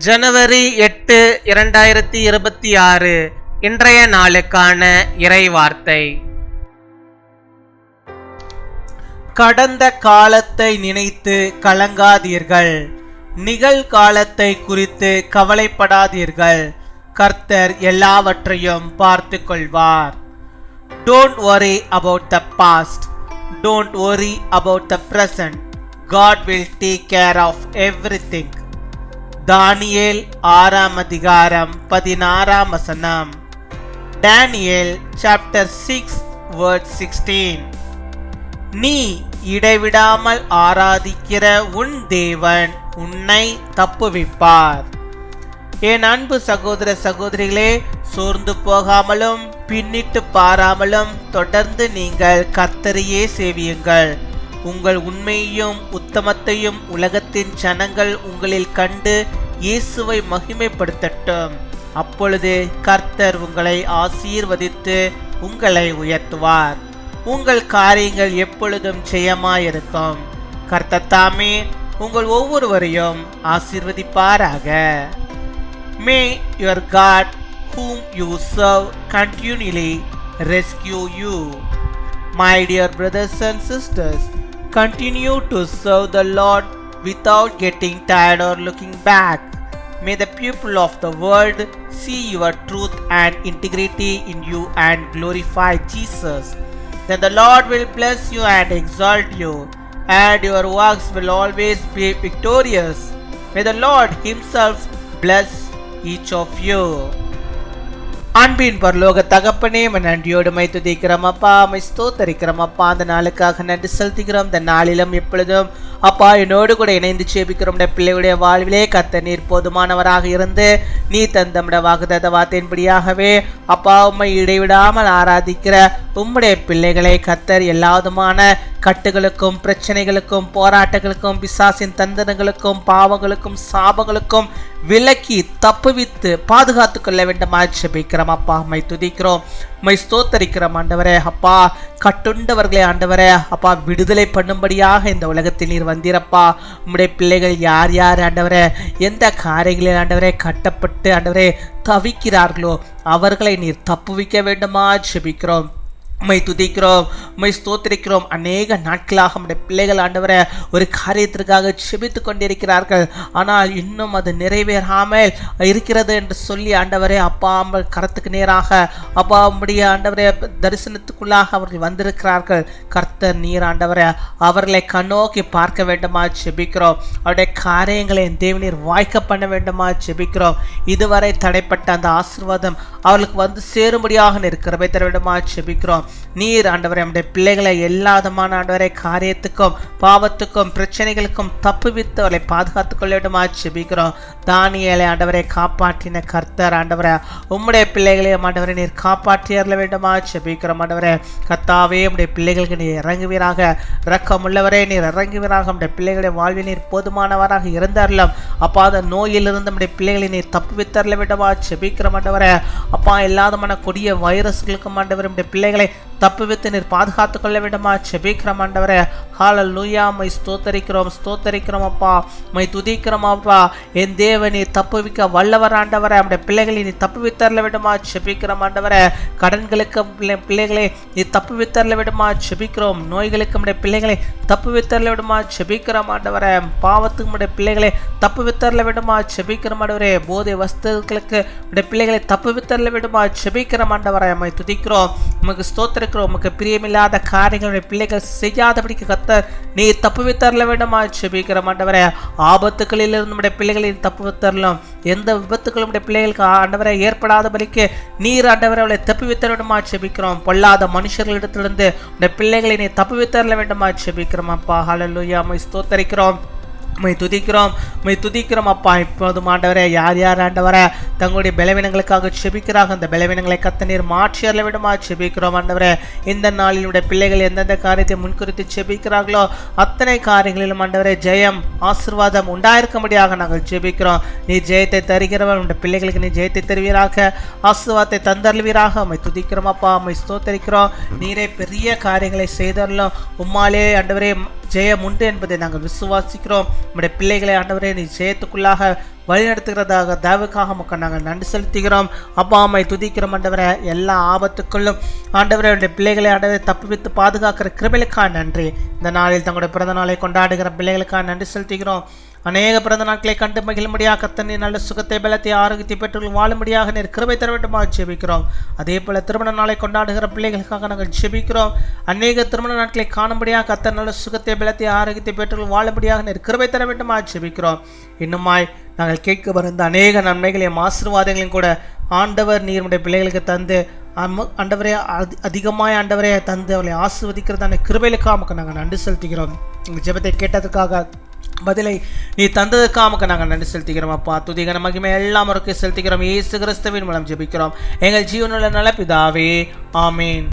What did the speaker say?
ஜனவரி 8, 2026 இன்றைய நாளுக்கான இறைவார்த்தை. கடந்த காலத்தை நினைத்து கலங்காதீர்கள், நிகழ்காலத்தை குறித்து கவலைப்படாதீர்கள். கர்த்தர் எல்லாவற்றையும் பார்த்து கொள்வார். Don't worry about the past. Don't worry about the present. God will take care of everything. தானியேல் 6 அதிகாரம் 16 வசனம். Daniel chapter 6 verse 16. நீ இடைவிடாமல் ஆராதிக்கிற உன் தேவன் உன்னை தப்புவிப்பார். என் அன்பு சகோதர சகோதரிகளே, சோர்ந்து போகாமலும் பின்னிட்டு பாராமலும் தொடர்ந்து நீங்கள் கர்த்தரையே சேவியுங்கள். உங்கள் உண்மையையும் உத்தமத்தையும் உலகத்தின் ஜனங்கள் உங்களில் கண்டு இயேசுவை மகிமைப்படுத்தட்டும். அப்பொழுது கர்த்தர் உங்களை ஆசீர்வதித்து உங்களை உயர்த்துவார். உங்கள் காரியங்கள் எப்பொழுதும் ஜெயமாயிருக்கும். கர்த்தர் தாமே உங்கள் ஒவ்வொருவரையும் ஆசீர்வதிப்பாராக. May your God whom you serve continually rescue you. My dear brothers and sisters, continue to serve the Lord without getting tired or looking back. May the people of the world see your truth and integrity in you and glorify Jesus. Then the Lord will bless you and exalt you, and your works will always be victorious. May the Lord himself bless each of you. அன்பின் பரலோக தகப்பனே, நன்றியோடு my துதிக்கிறோம் அப்பா, my ஸ்தோத்தரிக்கிறோம் அப்பா. அந்த நாளுக்காக நன்றி செலுத்துகிறோம். இந்த நாளிலும் எப்பொழுதும் அப்பா என்னோடு கூட இணைந்து சேபிக்கிறோம். பிள்ளைகளுடைய வாழ்விலே கர்த்தர் நீர் போதுமானவராக இருந்து நீ தந்தமிட வாக்குத்தத்த வார்த்தையின்படியாகவே அப்பா உம்மை இடைவிடாமல் ஆராதிக்கிற உம்முடைய பிள்ளைகளை கர்த்தர் எல்லாவிதமான கட்டுகளுக்கும் பிரச்சனைகளுக்கும் போராட்டங்களுக்கும் பிசாசின் தந்தனங்களுக்கும் பாவங்களுக்கும் சாபங்களுக்கும் விலக்கி தப்புவித்து பாதுகாத்து கொள்ள வேண்டுமா ஜெபிக்கிறோம் அப்பா. மை துதிக்கிறோம், மை ஸ்தோத்தரிக்கிறோம் ஆண்டவரே. அப்பா கட்டுண்டவர்களே ஆண்டவரே அப்பா விடுதலை பண்ணும்படியாக இந்த உலகத்தில் நீர் வந்திரப்பா. உம்முடைய பிள்ளைகள் யார் யார் ஆண்டவரே எந்த காரியங்களில் ஆண்டவரே கட்டப்பட்டு ஆண்டவரே தவிக்கிறார்களோ அவர்களை நீர் தப்புவிக்க வேண்டுமா ஜெபிக்கிறோம். உம்மை துதிக்கிறோம், உம்மை ஸ்தோத்திரிக்கிறோம். அநேக நாட்களாக நம்முடைய பிள்ளைகள் ஆண்டவரை ஒரு காரியத்திற்காக செபித்து கொண்டிருக்கிறார்கள். ஆனால் இன்னும் அது நிறைவேறாமல் இருக்கிறது என்று சொல்லி ஆண்டவரே அப்பா கரத்துக்கு நேராக அப்பா உம்முடைய ஆண்டவரே தரிசனத்துக்குள்ளாக அவர்கள் வந்திருக்கிறார்கள். கர்த்தர் நீர் ஆண்டவரை அவர்களை கண்ணோக்கி பார்க்க வேண்டுமா ஜெபிக்கிறோம். அவருடைய காரியங்களை தேவநீர் வாய்க்க பண்ண வேண்டுமா ஜெபிக்கிறோம். இதுவரை தடைப்பட்ட அந்த ஆசீர்வாதம் அவர்களுக்கு வந்து சேரும்படியாக இருக்கிறவை தர வேண்டுமா ஜெபிக்கிறோம். நீர் ஆண்டவரே நம்முடைய பிள்ளைகளை எல்லா விதமான ஆண்டவரே காரியத்துக்கும் பாவத்துக்கும் பிரச்சனைகளுக்கும் தப்புவித்து அவளை பாதுகாத்துக் கொள்ள வேண்டுமா ஜெபிக்கிறோம். தானியேலை ஆண்டவரை காப்பாற்றின கர்த்தர் ஆண்டவரே உம்முடைய பிள்ளைகளையும் ஆண்டவரை நீர் காப்பாற்றி அருள வேண்டுமா ஜெபிக்கிறோம். ஆண்டவரே கர்த்தாவே உம்முடைய பிள்ளைகளுக்கு நீர் இறங்குவீராக, இரக்கம் உள்ளவரே நீர் இறங்குவீராக. நம்முடைய பிள்ளைகளுடைய வாழ்வில் நீர் போதுமானவராக இருந்தாரலாம் அப்பா. அந்த நோயிலிருந்து நம்முடைய பிள்ளைகளை நீர் தப்புவித்து அருள வேண்டுமா ஜெபிக்கிறோம். ஆண்டவரே அப்பா எல்லாதமான கொடிய வைரஸ்களுக்கும் ஆண்டவரை நம்முடைய பிள்ளைகளை தப்புவித்து நீர் பாதுகாத்து கொள்ள வேண்டுமா ஜெபிக்கிறோம் ஆண்டவரே. ஹல்லேலூயா, மை ஸ்தோத்தரிக்கிறோம் அப்பா, மை துதிக்கிறோம் அப்பா. என் தேவன் நீர் தப்புவிக்க வல்லவர் ஆண்டவரே. நம்முடைய பிள்ளைகளை நீ தப்புவித்தரல வேண்டுமா ஜெபிக்கிறோம் ஆண்டவரே. கடன்களுக்கு பிள்ளைகளை நீ தப்புவித்தரல வேண்டுமா ஜெபிக்கிறோம். நோய்களுக்கு நம்முடைய பிள்ளைகளை தப்புவித்தரல வேண்டுமா ஜெபிக்கிறோம் ஆண்டவரே. பாவத்துக்கு நம்முடைய பிள்ளைகளை தப்புவித்தரல வேண்டுமா ஜெபிக்கிறோம் ஆண்டவரே. போதை வஸ்துக்களுக்கு நம்முடைய பிள்ளைகளை தப்புவித்தரல வேண்டுமா ஜெபிக்கிறோம் ஆண்டவரே. மை துதிக்கிறோம், உமக்கு ஸ்தோத்திரிக்கிறோம். உமக்கு பிரியமில்லாத காரியங்களுடைய பிள்ளைகள் செய்யாதபடிக்கு கர்த்தர் நீ தப்புவித்தரல வேண்டுமா ஜெபிக்கிறோம் ஆண்டவரே. ஆபத்துக்களில் இருந்து நம்முடைய பிள்ளைகளை தப்புவித்தரலாம். எந்த விபத்துக்களும் நம்முடைய பிள்ளைகளுக்கு ஆண்டவரை ஏற்படாதபடிக்கு நீர் ஆண்டவரை அவளை தப்புவித்தர வேண்டுமா ஜெபிக்கிறோம். பொல்லாத மனுஷர்களிடத்திலிருந்து உடைய பிள்ளைகளை நீ தப்புவித்தரல வேண்டுமா ஜெபிக்கிறோம் அப்பா. ஹல்லேலூயா, மை ஸ்தோத்தரிக்கிறோம், மை துதிக்கிறோம் அப்பா. இப்போதும் ஆண்டவரே யார் யார் ஆண்டவரை தங்களுடைய பலவீனங்களுக்காக செபிக்கிறாங்க அந்த பலவீனங்களை கர்த்தர் நீர் மாற்றி அருள வேண்டுமா செபிக்கிறோம் ஆண்டவரே. இந்த நாளிலுடைய பிள்ளைகள் எந்தெந்த காரியத்தை முன்குறித்து செபிக்கிறார்களோ அத்தனை காரியங்களிலும் ஆண்டவரே ஜெயம் ஆசீர்வாதம் உண்டாயிருக்கும்படியாக நாங்கள் செபிக்கிறோம். நீ ஜெயத்தை தருகிறவர், உடைய பிள்ளைகளுக்கு நீ ஜெயத்தை தருவீராக, ஆசீர்வாதத்தை தந்தருவீராக. மை துதிக்கிறோம் அப்பா, மை ஸ்தோத்தரிக்கிறோம். நீரே பெரிய காரியங்களை செய்தரலும் உம்மாலே ஆண்டவரே ஜெயம் உண்டு என்பதை நாங்கள் விசுவாசிக்கிறோம். நம்முடைய பிள்ளைகளை ஆண்டவரே நீ ஜெயத்துக்குள்ளாக வழிநடத்துகிறதாக தயவுக்காக மக்கள் நாங்கள் நன்றி செலுத்துகிறோம். அப்பா அம்மை துதிக்கிறோம் ஆண்டவரே. எல்லா ஆபத்துக்குள்ளும் ஆண்டவரே பிள்ளைகளை ஆண்டவரை தப்புவித்து பாதுகாக்கிற கிருபைகளுக்காக நன்றி. இந்த நாளில் தங்களுடைய பிறந்த நாளை கொண்டாடுகிற பிள்ளைகளுக்காக நன்றி செலுத்துகிறோம். அநேக பிறந்த நாட்களை கண்டு மகிழும்படியாக கர்த்தர் நல்ல சுகத்தை பலத்தை ஆரோக்கியத்தை பெற்று வாழும்படியாக நீர் கிருபை தர வேண்டுமாக ஜெபிக்கிறோம். அதே போல திருமண நாளை கொண்டாடுகிற பிள்ளைகளுக்காக நாங்கள் ஜெபிக்கிறோம். அநேக திருமண நாட்களை காணும்படியாக கர்த்தர் நல்ல சுகத்தை பலத்தை ஆரோக்கியத்தை பெற்று வாழும்படியாக நீர் கிருபை தர வேண்டுமாக ஜெபிக்கிறோம். இன்னுமாய் நாங்கள் கேட்க வருந்த அநேக நன்மைகளையும் ஆசீர்வாதங்களையும் கூட ஆண்டவர் நீருடைய பிள்ளைகளுக்கு தந்து ஆண்டவரே அதிகமாய் ஆண்டவரே தந்து அவளை ஆசீர்வதிக்கிறதான கிருபைகளுக்காக நாங்கள் நன்றி செலுத்துகிறோம். எங்கள் ஜெபத்தை கேட்டதுக்காக பதிலை நீ தந்ததுக்காக நாங்கள் நன்றி செலுத்துகிறோம். அப்பா துதிகன மகிமை எல்லாம் செலுத்துகிறோம். இயேசு கிறிஸ்துவின் மூலம் ஜெபிக்கிறோம் எங்கள் ஜீவனுள்ள நல்ல பிதாவே, ஆமீன்.